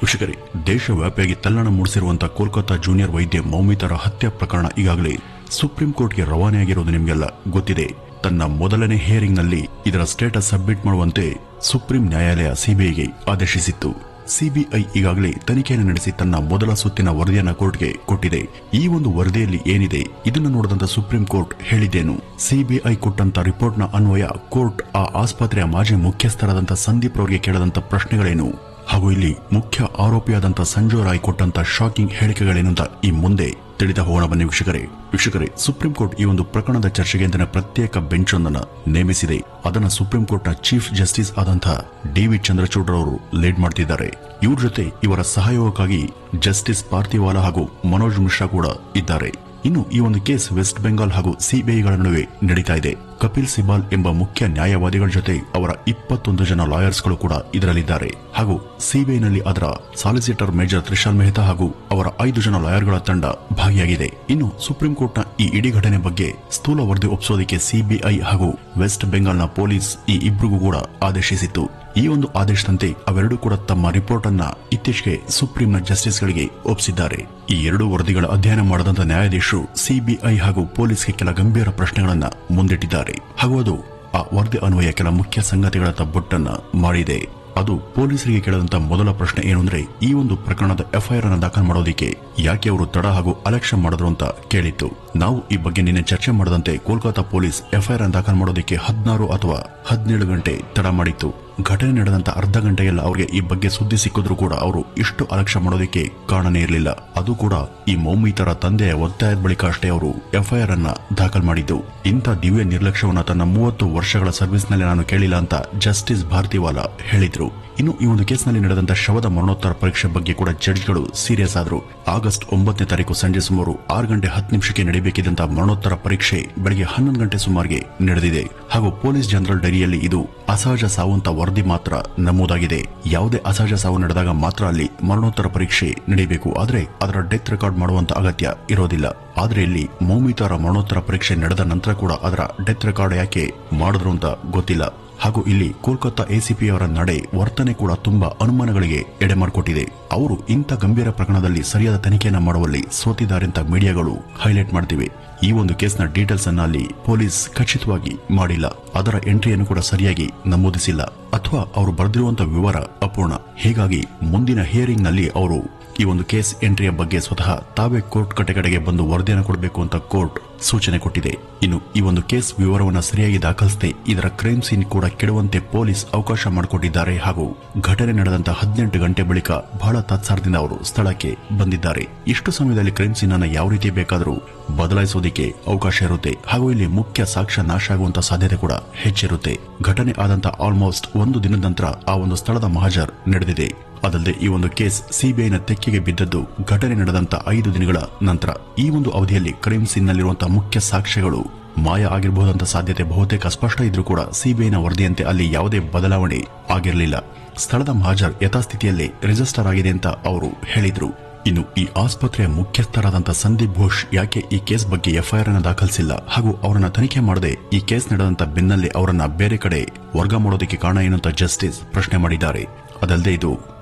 ವೀಕ್ಷಕರೇ, ದೇಶವ್ಯಾಪಿಯಾಗಿ ತಲ್ಲಣ ಮೂಡಿಸಿರುವಂತಹ ಕೋಲ್ಕತ್ತಾ ಜೂನಿಯರ್ ವೈದ್ಯೆ ಮೌಮಿತಾರ ಹತ್ಯೆ ಪ್ರಕರಣ ಈಗಾಗಲೇ ಸುಪ್ರೀಂ ಕೋರ್ಟ್ಗೆ ರವಾನೆಯಾಗಿರುವುದು ನಿಮಗೆಲ್ಲ ಗೊತ್ತಿದೆ. ತನ್ನ ಮೊದಲನೇ ಹಿಯರಿಂಗ್ನಲ್ಲಿ ಇದರ ಸ್ಟೇಟಸ್ ಸಬ್ಮಿಟ್ ಮಾಡುವಂತೆ ಸುಪ್ರೀಂ ನ್ಯಾಯಾಲಯ ಸಿಬಿಐಗೆ ಆದೇಶಿಸಿತ್ತು. ಸಿಬಿಐ ಈಗಾಗಲೇ ತನಿಖೆಯನ್ನು ನಡೆಸಿ ತನ್ನ ಮೊದಲ ಸುತ್ತಿನ ವರದಿಯನ್ನ ಕೋರ್ಟ್ಗೆ ಕೊಟ್ಟಿದೆ. ಈ ಒಂದು ವರದಿಯಲ್ಲಿ ಏನಿದೆ ಇದನ್ನು ನೋಡಿದಂತ ಸುಪ್ರೀಂ ಕೋರ್ಟ್ ಹೇಳಿದ್ದೇನು? ಸಿಬಿಐ ಕೊಟ್ಟಂತ ರಿಪೋರ್ಟ್ನ ಅನ್ವಯ ಕೋರ್ಟ್ ಆ ಆಸ್ಪತ್ರೆಯ ಮಾಜಿ ಮುಖ್ಯಸ್ಥರಾದಂತ ಸಂದೀಪ್ ರವರಿಗೆ ಕೇಳದಂತ ಪ್ರಶ್ನೆಗಳೇನು, ಹಾಗೂ ಇಲ್ಲಿ ಮುಖ್ಯ ಆರೋಪಿಯಾದಂತ ಸಂಜಯ್ ರಾಯ್ ಕೊಟ್ಟಂತ ಶಾಕಿಂಗ್ ಹೇಳಿಕೆಗಳೇನು ಅಂತ ಈ ಮುಂದೆ ತಿಳಿದ ಹೋಗೋಣ ಬನ್ನಿ ವೀಕ್ಷಕರೇ. ಸುಪ್ರೀಂ ಕೋರ್ಟ್ ಈ ಒಂದು ಪ್ರಕರಣದ ಚರ್ಚೆಗೆ ಅಂತಾನೆ ಪ್ರತ್ಯೇಕ ಬೆಂಚ್ ಒಂದನ್ನು ನೇಮಿಸಿದೆ. ಅದನ್ನ ಸುಪ್ರೀಂ ಕೋರ್ಟ್ನ ಚೀಫ್ ಜಸ್ಟಿಸ್ ಆದಂತಹ ಡಿ.ವಿ. ಚಂದ್ರಚೂಡ್ ಅವರು ಲೀಡ್ ಮಾಡ್ತಿದ್ದಾರೆ. ಇವ್ರ ಜೊತೆ ಇವರ ಸಹಯೋಗಕ್ಕಾಗಿ ಜಸ್ಟಿಸ್ ಪಾರ್ಥಿವಾಲಾ ಹಾಗೂ ಮನೋಜ್ ಮಿಶ್ರಾ ಕೂಡ ಇದ್ದಾರೆ. ಇನ್ನು ಈ ಒಂದು ಕೇಸ್ ವೆಸ್ಟ್ ಬೆಂಗಾಲ್ ಹಾಗೂ ಸಿಬಿಐಗಳ ನಡುವೆ ನಡೀತಾ ಇದೆ. ಕಪಿಲ್ ಸಿಬಾಲ್ ಎಂಬ ಮುಖ್ಯ ನ್ಯಾಯವಾದಿಗಳ ಜೊತೆ ಅವರ 21 ಜನ ಲಾಯರ್ಸ್ಗಳು ಕೂಡ ಇದರಲ್ಲಿದ್ದಾರೆ. ಹಾಗೂ ಸಿಬಿಐನಲ್ಲಿ ಅದರ ಸಾಲಿಸಿಟರ್ ಮೇಜರ್ ತ್ರಿಶಾಲ್ ಮೆಹ್ತಾ ಹಾಗೂ ಅವರ 5 ಜನ ಲಾಯರ್ಗಳ ತಂಡ ಭಾಗಿಯಾಗಿದೆ. ಇನ್ನು ಸುಪ್ರೀಂ ಕೋರ್ಟ್ನ ಈ ಇಡೀ ಘಟನೆ ಬಗ್ಗೆ ಸ್ಥೂಲ ವರದಿ ಒಪ್ಪಿಸೋದಕ್ಕೆ ಸಿಬಿಐ ಹಾಗೂ ವೆಸ್ಟ್ ಬೆಂಗಾಲ್ನ ಪೊಲೀಸ್ ಈ ಇಬ್ಬರಿಗೂ ಕೂಡ ಆದೇಶಿಸಿತ್ತು. ಈ ಒಂದು ಆದೇಶದಂತೆ ಅವೆರಡೂ ಕೂಡ ತಮ್ಮ ರಿಪೋರ್ಟ್ ಅನ್ನ ಇತ್ತೀಚೆಗೆ ಸುಪ್ರೀಂನ ಜಸ್ಟಿಸ್ಗಳಿಗೆ ಒಪ್ಪಿಸಿದ್ದಾರೆ. ಈ ಎರಡು ವರದಿಗಳ ಅಧ್ಯಯನ ಮಾಡದಂತ ನ್ಯಾಯಾಧೀಶರು ಸಿಬಿಐ ಹಾಗೂ ಪೊಲೀಸ್ಗೆ ಕೆಲ ಗಂಭೀರ ಪ್ರಶ್ನೆಗಳನ್ನ ಮುಂದಿಟ್ಟಿದ್ದಾರೆ. ಹಾಗೂ ಅದು ಆ ವರದಿ ಅನ್ವಯ ಕೆಲ ಮುಖ್ಯ ಸಂಗತಿಗಳತ್ತ ಬೊಟ್ಟನ್ನ ಮಾಡಿದೆ. ಅದು ಪೊಲೀಸರಿಗೆ ಕೇಳದಂತ ಮೊದಲ ಪ್ರಶ್ನೆ ಏನು ಅಂದ್ರೆ, ಈ ಒಂದು ಪ್ರಕರಣದ ಎಫ್ಐಆರ್ ಅನ್ನು ದಾಖಲು ಮಾಡೋದಕ್ಕೆ ಯಾಕೆ ಅವರು ತಡ ಹಾಗೂ ಅಲಕ್ಷ್ಯ ಮಾಡಿದ್ರು ಅಂತ ಕೇಳಿತ್ತು. ನಾವು ಈ ಬಗ್ಗೆ ನಿನ್ನೆ ಚರ್ಚೆ ಮಾಡದಂತೆ ಕೋಲ್ಕತ್ತಾ ಪೊಲೀಸ್ ಎಫ್ಐಆರ್ ಅನ್ನು ದಾಖಲು ಮಾಡೋದಕ್ಕೆ 16 ಅಥವಾ 17 ಗಂಟೆ ತಡ ಮಾಡಿತ್ತು. ಘಟನೆ ನಡೆದಂತ ಅರ್ಧ ಗಂಟೆಯಲ್ಲ ಅವರಿಗೆ ಈ ಬಗ್ಗೆ ಸುದ್ದಿ ಸಿಕ್ಕಿದ್ರು ಕೂಡ ಅವರು ಇಷ್ಟು ಅಲಕ್ಷ್ಯ ಮಾಡೋದಕ್ಕೆ ಕಾರಣನೇ ಇರಲಿಲ್ಲ. ಅದು ಕೂಡ ಈ ಮೌಮಿತಾರ ತಂದೆಯ ಒತ್ತಾಯದ ಬಳಿಕ ಅಷ್ಟೇ ಅವರು ಎಫ್ಐಆರ್ ಅನ್ನ ದಾಖಲು ಮಾಡಿದ್ದು. ಇಂಥ ದಿವ್ಯ ನಿರ್ಲಕ್ಷ್ಯವನ್ನ ತನ್ನ 30 ವರ್ಷಗಳ ಸರ್ವಿಸ್ ನಲ್ಲಿ ನಾನು ಕೇಳಿಲ್ಲ ಅಂತ ಜಸ್ಟಿಸ್ ಪಾರ್ಥಿವಾಲಾ ಹೇಳಿದ್ರು. ಇನ್ನು ಈ ಒಂದು ಕೇಸ್ನಲ್ಲಿ ನಡೆದಂತ ಶವದ ಮರಣೋತ್ತರ ಪರೀಕ್ಷೆ ಬಗ್ಗೆ ಕೂಡ ಜಡ್ಜ್ಗಳು ಸೀರಿಯಸ್ ಆದ್ರು. ಆಗಸ್ಟ್ 9ನೇ ತಾರೀಕು ಸಂಜೆ ಸುಮಾರು 6 ಗಂಟೆ 10 ನಿಮಿಷಕ್ಕೆ ನಡೆಯಬೇಕಿದ್ದಂತ ಮರಣೋತ್ತರ ಪರೀಕ್ಷೆ ಬೆಳಗ್ಗೆ 11 ಗಂಟೆ ಸುಮಾರಿಗೆ ನಡೆದಿದೆ. ಹಾಗೂ ಪೊಲೀಸ್ ಜನರಲ್ ಡೈರಿಯಲ್ಲಿ ಇದು ಅಸಹಜ ಸಾವು ಅಂತ ವರದಿ ಮಾತ್ರ ನಮೂದಾಗಿದೆ. ಯಾವುದೇ ಅಸಹಜ ಸಾವು ನಡೆದಾಗ ಮಾತ್ರ ಅಲ್ಲಿ ಮರಣೋತ್ತರ ಪರೀಕ್ಷೆ ನಡೆಯಬೇಕು, ಆದ್ರೆ ಅದರ ಡೆತ್ ರೆಕಾರ್ಡ್ ಮಾಡುವಂತ ಅಗತ್ಯ ಇರೋದಿಲ್ಲ. ಆದ್ರೆ ಇಲ್ಲಿ ಮೌಮಿತಾರ ಮರಣೋತ್ತರ ಪರೀಕ್ಷೆ ನಡೆದ ನಂತರ ಕೂಡ ಅದರ ಡೆತ್ ರೆಕಾರ್ಡ್ ಯಾಕೆ ಮಾಡಿದ್ರು ಅಂತ ಗೊತ್ತಿಲ್ಲ. ಹಾಗೂ ಇಲ್ಲಿ ಕೋಲ್ಕತ್ತಾ ಎಸಿಪಿ ಅವರ ನಡೆ ವರ್ತನೆ ಕೂಡ ತುಂಬಾ ಅನುಮಾನಗಳಿಗೆ ಎಡೆ ಮಾಡಿಕೊಟ್ಟಿದೆ. ಅವರು ಇಂಥ ಗಂಭೀರ ಪ್ರಕರಣದಲ್ಲಿ ಸರಿಯಾದ ತನಿಖೆಯನ್ನ ಮಾಡುವಲ್ಲಿ ಸೋತಿದ್ದಾರೆ ಅಂತ ಮೀಡಿಯಾಗಳು ಹೈಲೈಟ್ ಮಾಡ್ತಿವೆ. ಈ ಒಂದು ಕೇಸ್ನ ಡೀಟೇಲ್ಸ್ ಅನ್ನ ಅಲ್ಲಿ ಪೊಲೀಸ್ ಖಚಿತವಾಗಿ ಮಾಡಿಲ್ಲ, ಅದರ ಎಂಟ್ರಿಯನ್ನು ಕೂಡ ಸರಿಯಾಗಿ ನಮೂದಿಸಿಲ್ಲ, ಅಥವಾ ಅವರು ಬರೆದಿರುವಂತಹ ವಿವರ ಅಪೂರ್ಣ. ಹೀಗಾಗಿ ಮುಂದಿನ ಹಿಯರಿಂಗ್ ನಲ್ಲಿ ಅವರು ಈ ಒಂದು ಕೇಸ್ ಎಂಟ್ರಿಯ ಬಗ್ಗೆ ಸ್ವತಃ ತಾವೇ ಕೋರ್ಟ್ ಕಡೆಗೆ ಬಂದು ವರದಿಯನ್ನು ಕೊಡಬೇಕು ಅಂತ ಕೋರ್ಟ್ ಸೂಚನೆ ಕೊಟ್ಟಿದೆ. ಇನ್ನು ಈ ಒಂದು ಕೇಸ್ ವಿವರವನ್ನು ಸರಿಯಾಗಿ ದಾಖಲಿಸದೆ ಇದರ ಕ್ರೈಮ್ ಸೀನ್ ಕೂಡ ಕೆಡುವಂತೆ ಪೊಲೀಸ್ ಅವಕಾಶ ಮಾಡಿಕೊಟ್ಟಿದ್ದಾರೆ. ಹಾಗೂ ಘಟನೆ ನಡೆದಂತ 18 ಗಂಟೆ ಬಳಿಕ ಬಹಳ ತಾತ್ಸಾರದಿಂದ ಅವರು ಸ್ಥಳಕ್ಕೆ ಬಂದಿದ್ದಾರೆ. ಇಷ್ಟು ಸಮಯದಲ್ಲಿ ಕ್ರೈಮ್ ಸೀನ್ ಅನ್ನು ಯಾವ ರೀತಿ ಬೇಕಾದರೂ ಬದಲಾಯಿಸೋದಕ್ಕೆ ಅವಕಾಶ ಇರುತ್ತೆ. ಹಾಗೂ ಇಲ್ಲಿ ಮುಖ್ಯ ಸಾಕ್ಷ್ಯ ನಾಶ ಆಗುವಂತ ಸಾಧ್ಯತೆ ಕೂಡ ಹೆಚ್ಚಿರುತ್ತೆ. ಘಟನೆ ಆದಂತ ಆಲ್ಮೋಸ್ಟ್ 1 ದಿನದ ನಂತರ ಆ ಒಂದು ಸ್ಥಳದ ಮಹಜರ್ ನಡೆದಿದೆ. ಅದಲ್ಲದೆ ಈ ಒಂದು ಕೇಸ್ ಸಿಬಿಐನ ತೆಕ್ಕೆಗೆ ಬಿದ್ದದ್ದು ಘಟನೆ ನಡೆದಂತ 5 ದಿನಗಳ ನಂತರ. ಈ ಒಂದು ಅವಧಿಯಲ್ಲಿ ಕ್ರೈಮ್ ಸೀನ್ ನಲ್ಲಿರುವಂತಹ ಮುಖ್ಯ ಸಾಕ್ಷ್ಯಗಳು ಮಾಯ ಆಗಿರಬಹುದಂತ ಸಾಧ್ಯತೆ ಬಹುತೇಕ ಸ್ಪಷ್ಟ ಇದ್ರೂ ಕೂಡ ಸಿಬಿಐನ ವರದಿಯಂತೆ ಅಲ್ಲಿ ಯಾವುದೇ ಬದಲಾವಣೆ ಆಗಿರಲಿಲ್ಲ. ಸ್ಥಳದ ಮಹಜರ್ ಯಥಾಸ್ಥಿತಿಯಲ್ಲೇ ರಿಜಿಸ್ಟರ್ ಆಗಿದೆ ಅಂತ ಅವರು ಹೇಳಿದ್ರು. ಇನ್ನು ಈ ಆಸ್ಪತ್ರೆಯ ಮುಖ್ಯಸ್ಥರಾದಂತ ಸಂದೀಪ್ ಘೋಷ್ ಯಾಕೆ ಈ ಕೇಸ್ ಬಗ್ಗೆ ಎಫ್ಐಆರ್ ಅನ್ನು ದಾಖಲಿಸಿಲ್ಲ ಹಾಗೂ ಅವರನ್ನ ತನಿಖೆ ಮಾಡದೆ ಈ ಕೇಸ್ ನಡೆದಂತ ಬೆನ್ನಲ್ಲೇ ಅವರನ್ನ ಬೇರೆ ಕಡೆ ವರ್ಗ ಮಾಡೋದಕ್ಕೆ ಕಾರಣ ಏನು ಅಂತ ಜಸ್ಟಿಸ್ ಪ್ರಶ್ನೆ ಮಾಡಿದ್ದಾರೆ. ಅದಲ್ಲದೆ ಇದು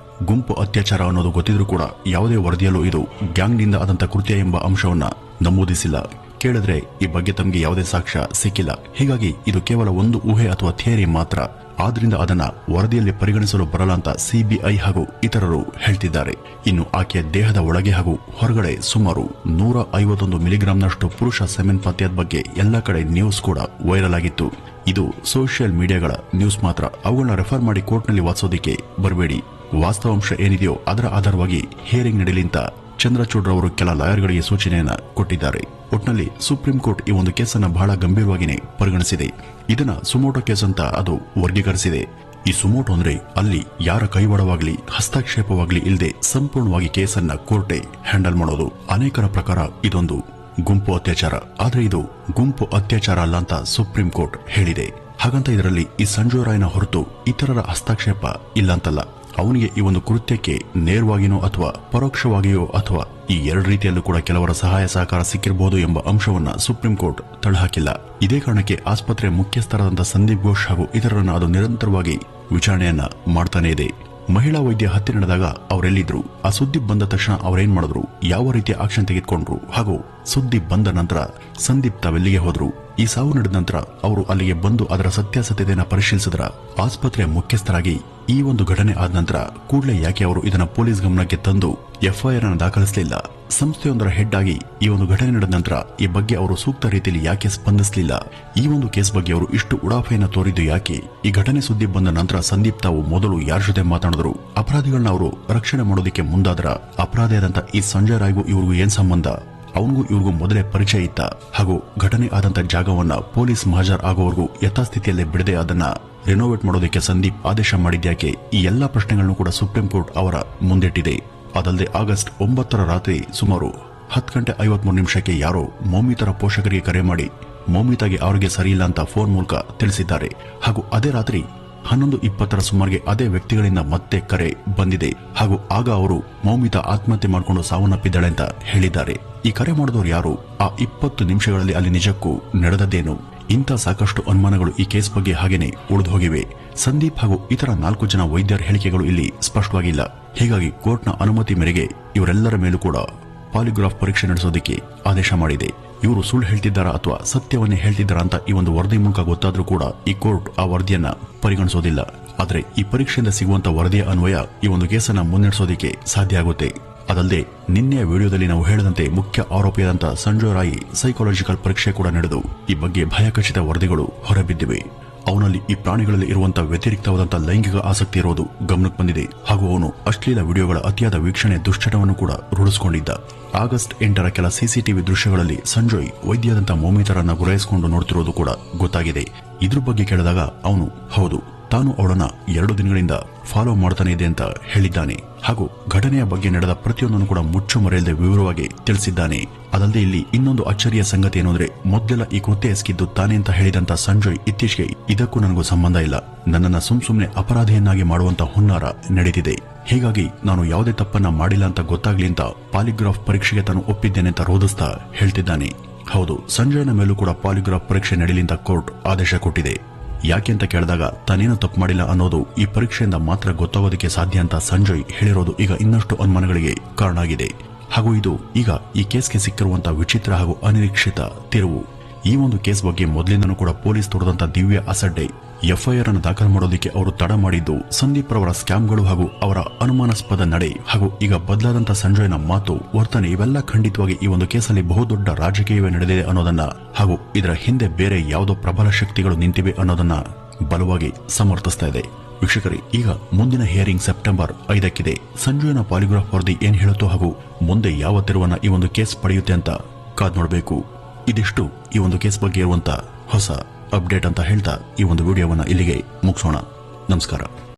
ಗುಂಪು ಅತ್ಯಾಚಾರ ಅನ್ನೋದು ಗೊತ್ತಿದ್ರೂ ಕೂಡ ಯಾವುದೇ ವರದಿಯಲ್ಲೂ ಇದು ಗ್ಯಾಂಗ್ನಿಂದ ಆದಂತ ಕೃತ್ಯ ಎಂಬ ಅಂಶವನ್ನ ನಮೂದಿಸಿಲ್ಲ. ಕೇಳಿದ್ರೆ ಈ ಬಗ್ಗೆ ತಮಗೆ ಯಾವುದೇ ಸಾಕ್ಷ್ಯ ಸಿಕ್ಕಿಲ್ಲ. ಹೀಗಾಗಿ ಇದು ಕೇವಲ ಒಂದು ಊಹೆ ಅಥವಾ ಥಿಯರಿ ಮಾತ್ರ. ಆದ್ರಿಂದ ಅದನ್ನ ವರದಿಯಲ್ಲಿ ಪರಿಗಣಿಸಲು ಬರಲ್ಲ ಅಂತ ಸಿಬಿಐ ಹಾಗೂ ಇತರರು ಹೇಳ್ತಿದ್ದಾರೆ. ಇನ್ನು ಆಕೆಯ ದೇಹದ ಒಳಗೆ ಹಾಗೂ ಹೊರಗಡೆ ಸುಮಾರು 151 ಮಿಲಿಗ್ರಾಂನಷ್ಟು ಪುರುಷ ಸೆಮೆನ್ ಪತ್ತೆಯಾದ ಬಗ್ಗೆ ಎಲ್ಲಾ ಕಡೆ ನ್ಯೂಸ್ ಕೂಡ ವೈರಲ್ ಆಗಿತ್ತು. ಇದು ಸೋಷಿಯಲ್ ಮೀಡಿಯಾಗಳ ನ್ಯೂಸ್ ಮಾತ್ರ. ಅವುಗಳನ್ನ ರೆಫರ್ ಮಾಡಿ ಕೋರ್ಟ್ನಲ್ಲಿ ವಾದಿಸೋದಕ್ಕೆ ಬರಬೇಡಿ. ವಾಸ್ತವಾಂಶ ಏನಿದೆಯೋ ಅದರ ಆಧಾರವಾಗಿ ಹಿಯರಿಂಗ್ ನಡೆಯಲಿ ಅಂತ ಚಂದ್ರಚೂಡ್ ಅವರು ಕೆಲ ಲಾಯರ್ಗಳಿಗೆ ಸೂಚನೆಯನ್ನ ಕೊಟ್ಟಿದ್ದಾರೆ. ಒಟ್ನಲ್ಲಿ ಸುಪ್ರೀಂ ಕೋರ್ಟ್ ಈ ಒಂದು ಕೇಸನ್ನ ಬಹಳ ಗಂಭೀರವಾಗಿಯೇ ಪರಿಗಣಿಸಿದೆ. ಇದನ್ನ ಸುಮೋಟೋ ಕೇಸ್ ಅಂತ ಅದು ವರ್ಗೀಕರಿಸಿದೆ. ಈ ಸುಮೋಟೋ ಅಂದ್ರೆ ಅಲ್ಲಿ ಯಾರ ಕೈವಾಡವಾಗ್ಲಿ ಹಸ್ತಕ್ಷೇಪವಾಗ್ಲಿ ಇಲ್ಲದೆ ಸಂಪೂರ್ಣವಾಗಿ ಕೇಸನ್ನ ಕೋರ್ಟೇ ಹ್ಯಾಂಡಲ್ ಮಾಡೋದು. ಅನೇಕರ ಪ್ರಕಾರ ಇದೊಂದು ಗುಂಪು ಅತ್ಯಾಚಾರ, ಆದ್ರೆ ಇದು ಗುಂಪು ಅತ್ಯಾಚಾರ ಅಲ್ಲ ಅಂತ ಸುಪ್ರೀಂ ಕೋರ್ಟ್ ಹೇಳಿದೆ. ಹಾಗಂತ ಇದರಲ್ಲಿ ಈ ಸಂಜಯ್ ರಾಯ್ನ ಹೊರತು ಇತರರ ಹಸ್ತಕ್ಷೇಪ ಇಲ್ಲ ಅಂತಲ್ಲ. ಅವನಿಗೆ ಈ ಒಂದು ಕೃತ್ಯಕ್ಕೆ ನೇರವಾಗಿಯೋ ಅಥವಾ ಪರೋಕ್ಷವಾಗಿಯೋ ಅಥವಾ ಈ ಎರಡು ರೀತಿಯಲ್ಲೂ ಕೂಡ ಕೆಲವರ ಸಹಾಯ ಸಹಕಾರ ಸಿಕ್ಕಿರಬಹುದು ಎಂಬ ಅಂಶವನ್ನ ಸುಪ್ರೀಂ ಕೋರ್ಟ್ ತಳ್ಳಹಾಕಿಲ್ಲ. ಇದೇ ಕಾರಣಕ್ಕೆ ಆಸ್ಪತ್ರೆ ಮುಖ್ಯಸ್ಥರಾದಂತಹ ಸಂದೀಪ್ ಘೋಷ್ ಹಾಗೂ ಇತರರನ್ನ ಅದು ನಿರಂತರವಾಗಿ ವಿಚಾರಣೆಯನ್ನ ಮಾಡ್ತಾನೆ ಇದೆ. ಮಹಿಳಾ ವೈದ್ಯ ಹತ್ಯೆ ನಡೆದಾಗ ಅವರೆಲ್ಲಿದ್ರು, ಆ ಸುದ್ದಿ ಬಂದ ತಕ್ಷಣ ಅವರೇನ್ ಮಾಡಿದ್ರು, ಯಾವ ರೀತಿಯ ಆಕ್ಷನ್ ತೆಗೆದುಕೊಂಡ್ರು, ಹಾಗೂ ಸುದ್ದಿ ಬಂದ ನಂತರ ಸಂದೀಪ್ ತಾವೆಲ್ಲಿಗೆ ಹೋದ್ರು, ಈ ಸಾವು ನಡೆದ ನಂತರ ಅವರು ಅಲ್ಲಿಗೆ ಬಂದು ಅದರ ಸತ್ಯಾಸತ್ಯತೆಯನ್ನು ಪರಿಶೀಲಿಸಿದ್ರ, ಆಸ್ಪತ್ರೆಯ ಮುಖ್ಯಸ್ಥರಾಗಿ ಈ ಒಂದು ಘಟನೆ ಆದ ನಂತರ ಕೂಡಲೇ ಯಾಕೆ ಅವರು ಇದನ್ನ ಪೊಲೀಸ್ ಗಮನಕ್ಕೆ ತಂದು ಎಫ್ಐಆರ್ ಅನ್ನು ದಾಖಲಿಸಲಿಲ್ಲ, ಸಂಸ್ಥೆಯೊಂದರ ಹೆಡ್ ಆಗಿ ಈ ಒಂದು ಘಟನೆ ನಡೆದ ನಂತರ ಈ ಬಗ್ಗೆ ಅವರು ಸೂಕ್ತ ರೀತಿಯಲ್ಲಿ ಯಾಕೆ ಸ್ಪಂದಿಸಲಿಲ್ಲ, ಈ ಒಂದು ಕೇಸ್ ಬಗ್ಗೆ ಅವರು ಇಷ್ಟು ಉಡಾಫೆಯನ್ನು ತೋರಿದ್ದು ಯಾಕೆ, ಈ ಘಟನೆ ಸುದ್ದಿ ಬಂದ ನಂತರ ಸಂದೀಪ್ ತಾವು ಮೊದಲು ಯಾರ ಜೊತೆ ಮಾತನಾಡಿದ್ರು, ಅಪರಾಧಿಗಳನ್ನ ಅವರು ರಕ್ಷಣೆ ಮಾಡೋದಕ್ಕೆ ಮುಂದಾದ್ರ, ಅಪರಾಧಿಯಾದಂತ ಈ ಸಂಜಯ್ ರಾಯ್ಗೂ ಇವ್ರಿಗೂ ಏನ್ ಸಂಬಂಧ, ಅವನಿಗೂ ಇವ್ರಿಗೂ ಮೊದಲೇ ಪರಿಚಯ ಇತ್ತ, ಹಾಗೂ ಘಟನೆ ಆದಂತ ಜಾಗವನ್ನ ಪೊಲೀಸ್ ಮಹಾಜರ್ ಆಗೋವರೆಗೂ ಯಥಾಸ್ಥಿತಿಯಲ್ಲೇ ಬಿಡದೆ ಅದನ್ನ ರಿನೋವೇಟ್ ಮಾಡೋದಕ್ಕೆ ಸಂದೀಪ್ ಆದೇಶ ಮಾಡಿದ್ಯಾಕೆ, ಈ ಎಲ್ಲಾ ಪ್ರಶ್ನೆಗಳನ್ನು ಕೂಡ ಸುಪ್ರೀಂ ಕೋರ್ಟ್ ಅವರ ಮುಂದಿಟ್ಟಿದೆ. ಅದಲ್ಲದೆ ಆಗಸ್ಟ್ 9 ರಾತ್ರಿ ಸುಮಾರು 10:53 ಯಾರೋ ಮೌಮಿತರ ಪೋಷಕರಿಗೆ ಕರೆ ಮಾಡಿ ಮೌಮಿತಾಗೆ ಆರೋಗ್ಯ ಸರಿಯಿಲ್ಲ ಅಂತ ಫೋನ್ ಮೂಲಕ ತಿಳಿಸಿದ್ದಾರೆ. ಹಾಗೂ ಅದೇ ರಾತ್ರಿ 11:20 ಸುಮಾರಿಗೆ ಅದೇ ವ್ಯಕ್ತಿಗಳಿಂದ ಮತ್ತೆ ಕರೆ ಬಂದಿದೆ. ಹಾಗೂ ಆಗ ಅವರು ಮೌಮಿತಾ ಆತ್ಮಹತ್ಯೆ ಮಾಡಿಕೊಂಡು ಸಾವನ್ನಪ್ಪಿದ್ದಾಳೆ ಅಂತ ಹೇಳಿದ್ದಾರೆ. ಈ ಕರೆ ಮಾಡಿದವರು ಯಾರು, ಆ 20 ನಿಮಿಷಗಳಲ್ಲಿ ಅಲ್ಲಿ ನಿಜಕ್ಕೂ ನಡೆದದ್ದೇನು, ಇಂಥ ಸಾಕಷ್ಟು ಅನುಮಾನಗಳು ಈ ಕೇಸ್ ಬಗ್ಗೆ ಹಾಗೇನೆ ಉಳಿದು ಹೋಗಿವೆ. ಸಂದೀಪ್ ಹಾಗೂ ಇತರ 4 ಜನ ವೈದ್ಯರ ಹೇಳಿಕೆಗಳು ಇಲ್ಲಿ ಸ್ಪಷ್ಟವಾಗಿಲ್ಲ. ಹೀಗಾಗಿ ಕೋರ್ಟ್ನ ಅನುಮತಿ ಮೇರೆಗೆ ಇವರೆಲ್ಲರ ಮೇಲೂ ಕೂಡ ಪಾಲಿಗ್ರಾಫ್ ಪರೀಕ್ಷೆ ನಡೆಸೋದಕ್ಕೆ ಆದೇಶ ಮಾಡಿದೆ. ಇವರು ಸುಳ್ಳು ಹೇಳ್ತಿದ್ದಾರಾ ಅಥವಾ ಸತ್ಯವನ್ನೇ ಹೇಳ್ತಿದ್ದಾರಾ ಅಂತ ಈ ಒಂದು ವರದಿ ಮೂಲಕ ಗೊತ್ತಾದ್ರೂ ಕೂಡ ಈ ಕೋರ್ಟ್ ಆ ವರದಿಯನ್ನ ಪರಿಗಣಿಸೋದಿಲ್ಲ. ಆದರೆ ಈ ಪರೀಕ್ಷೆಯಿಂದ ಸಿಗುವಂತ ವರದಿಯ ಅನ್ವಯ ಈ ಒಂದು ಕೇಸನ್ನ ಮುನ್ನಡೆಸೋದಕ್ಕೆ ಸಾಧ್ಯ ಆಗುತ್ತೆ. ಅದಲ್ಲದೆ ನಿನ್ನೆಯ ವಿಡಿಯೋದಲ್ಲಿ ನಾವು ಹೇಳಿದಂತೆ ಮುಖ್ಯ ಆರೋಪಿಯಾದಂತಹ ಸಂಜಯ್ ರಾಯ್ ಸೈಕಾಲಜಿಕಲ್ ಪರೀಕ್ಷೆ ಕೂಡ ನಡೆದು ಈ ಬಗ್ಗೆ ಭಯಖಚಿತ ವರದಿಗಳು ಹೊರಬಿದ್ದಿವೆ. ಅವನಲ್ಲಿ ಈ ಪ್ರಾಣಿಗಳಲ್ಲಿ ಇರುವಂತಹ ವ್ಯತಿರಿಕ್ತವಾದಂತಹ ಲೈಂಗಿಕ ಆಸಕ್ತಿ ಇರೋದು ಗಮನಕ್ಕೆ ಬಂದಿದೆ. ಹಾಗೂ ಅವನು ಅಶ್ಲೀಲ ವಿಡಿಯೋಗಳ ಅತಿಯಾದ ವೀಕ್ಷಣೆ ದುಶ್ಚಟವನ್ನು ಕೂಡ ರೂಢಿಸಿಕೊಂಡಿದ್ದ. ಆಗಸ್ಟ್ 8 ಕೆಲ ಸಿಸಿಟಿವಿ ದೃಶ್ಯಗಳಲ್ಲಿ ಸಂಜಯ್ ವೈದ್ಯದಂತಹ ಮೌಮಿತರನ್ನ ಗುರಾಯಿಸಿಕೊಂಡು ನೋಡ್ತಿರೋದು ಕೂಡ ಗೊತ್ತಾಗಿದೆ. ಇದ್ರ ಬಗ್ಗೆ ಕೇಳಿದಾಗ ಅವನು ಹೌದು, ತಾನು ಅವಳನ್ನ 2 ದಿನಗಳಿಂದ ಫಾಲೋ ಮಾಡ್ತಾನೆ ಇದೆ ಅಂತ ಹೇಳಿದ್ದಾನೆ. ಹಾಗೂ ಘಟನೆಯ ಬಗ್ಗೆ ನಡೆದ ಪ್ರತಿಯೊಂದನ್ನು ಕೂಡ ಮುಚ್ಚು ಮರೆಯದೆ ವಿವರವಾಗಿ ತಿಳಿಸಿದ್ದಾನೆ. ಅದಲ್ಲದೆ ಇಲ್ಲಿ ಇನ್ನೊಂದು ಅಚ್ಚರಿಯ ಸಂಗತಿ ಏನು ಅಂದ್ರೆ, ಮೊದಲೆಲ್ಲ ಈ ಕೃತ್ಯ ಎಸಗಿದ್ದು ತಾನೇ ಅಂತ ಹೇಳಿದಂತ ಸಂಜಯ್ ಇತ್ತೀಚೆಗೆ ಇದಕ್ಕೂ ನನಗೂ ಸಂಬಂಧ ಇಲ್ಲ, ನನ್ನನ್ನ ಸುಮ್ನೆ ಅಪರಾಧಿಯನ್ನಾಗಿ ಮಾಡುವಂತ ಹುನ್ನಾರ ನಡೆದಿದೆ, ಹೀಗಾಗಿ ನಾನು ಯಾವುದೇ ತಪ್ಪನ್ನ ಮಾಡಿಲ್ಲ ಅಂತ ಗೊತ್ತಾಗ್ಲಿ ಅಂತ ಪಾಲಿಗ್ರಾಫ್ ಪರೀಕ್ಷೆಗೆ ತಾನು ಒಪ್ಪಿದ್ದೇನೆ ಅಂತ ರೋಧಿಸ್ತಾ ಹೇಳ್ತಿದ್ದಾನೆ. ಹೌದು, ಸಂಜಯನ ಮೇಲೂ ಕೂಡ ಪಾಲಿಗ್ರಾಫ್ ಪರೀಕ್ಷೆ ನಡೆಯಲಿ ಅಂತ ಕೋರ್ಟ್ ಆದೇಶ ಕೊಟ್ಟಿದೆ. ಯಾಕೆ ಅಂತ ಕೇಳಿದಾಗ ತಾನೇನು ತಪ್ಪು ಮಾಡಿಲ್ಲ ಅನ್ನೋದು ಈ ಪರೀಕ್ಷೆಯಿಂದ ಮಾತ್ರ ಗೊತ್ತಾಗೋದಕ್ಕೆ ಸಾಧ್ಯ ಅಂತ ಸಂಜಯ್ ಹೇಳಿರೋದು ಈಗ ಇನ್ನಷ್ಟು ಅನುಮಾನಗಳಿಗೆ ಕಾರಣ ಆಗಿದೆ. ಹಾಗೂ ಇದು ಈಗ ಈ ಕೇಸ್ಗೆ ಸಿಕ್ಕಿರುವಂತಹ ವಿಚಿತ್ರ ಹಾಗೂ ಅನಿರೀಕ್ಷಿತ ತಿರುವು. ಈ ಒಂದು ಕೇಸ್ ಬಗ್ಗೆ ಮೊದಲಿಂದನೂ ಕೂಡ ಪೊಲೀಸ್ ತೊಡದಂತ ದಿವ್ಯ ಅಸಡ್ಡೆ ಎಫ್ಐಆರ್ ಅನ್ನು ದಾಖಲು ಮಾಡೋದಕ್ಕೆ ಅವರು ತಡ ಮಾಡಿದ್ದು ಸಂದೀಪ್ ರವರ ಸ್ಕ್ಯಾಮ್ಗಳು ಹಾಗೂ ಅವರ ಅನುಮಾನಾಸ್ಪದ ನಡೆ ಹಾಗೂ ಈಗ ಬದಲಾದಂತ ಸಂಜಯ್ನ ಮಾತು ವರ್ತನೆ ಇವೆಲ್ಲ ಖಂಡಿತವಾಗಿ ಈ ಒಂದು ಕೇಸಲ್ಲಿ ಬಹುದೊಡ್ಡ ರಾಜಕೀಯವೇ ನಡೆದಿದೆ ಅನ್ನೋದನ್ನ ಹಾಗೂ ಇದರ ಹಿಂದೆ ಬೇರೆ ಯಾವುದೋ ಪ್ರಬಲ ಶಕ್ತಿಗಳು ನಿಂತಿವೆ ಅನ್ನೋದನ್ನ ಬಲವಾಗಿ ಸಮರ್ಥಿಸ್ತಾ ಇದೆ. ವೀಕ್ಷಕರೇ, ಈಗ ಮುಂದಿನ ಹಿಯರಿಂಗ್ ಸೆಪ್ಟೆಂಬರ್ 5 ಸಂಜಯ್ನ ಪಾಲಿಗ್ರಾಫ್ ವರದಿ ಏನ್ ಹೇಳುತ್ತೋ ಹಾಗೂ ಮುಂದೆ ಯಾವ ತಿರುವನ್ನ ಈ ಒಂದು ಕೇಸ್ ಪಡೆಯುತ್ತೆ ಅಂತ ಕಾದ್ ನೋಡಬೇಕು. ಇದಿಷ್ಟು ಈ ಒಂದು ಕೇಸ್ ಬಗ್ಗೆ ಇರುವಂತ ಹೊಸ ಅಪ್ಡೇಟ್ ಅಂತ ಹೇಳ್ತಾ ಈ ಒಂದು ವಿಡಿಯೋವನ್ನ ಇಲ್ಲಿಗೆ ಮುಗಿಸೋಣ. ನಮಸ್ಕಾರ.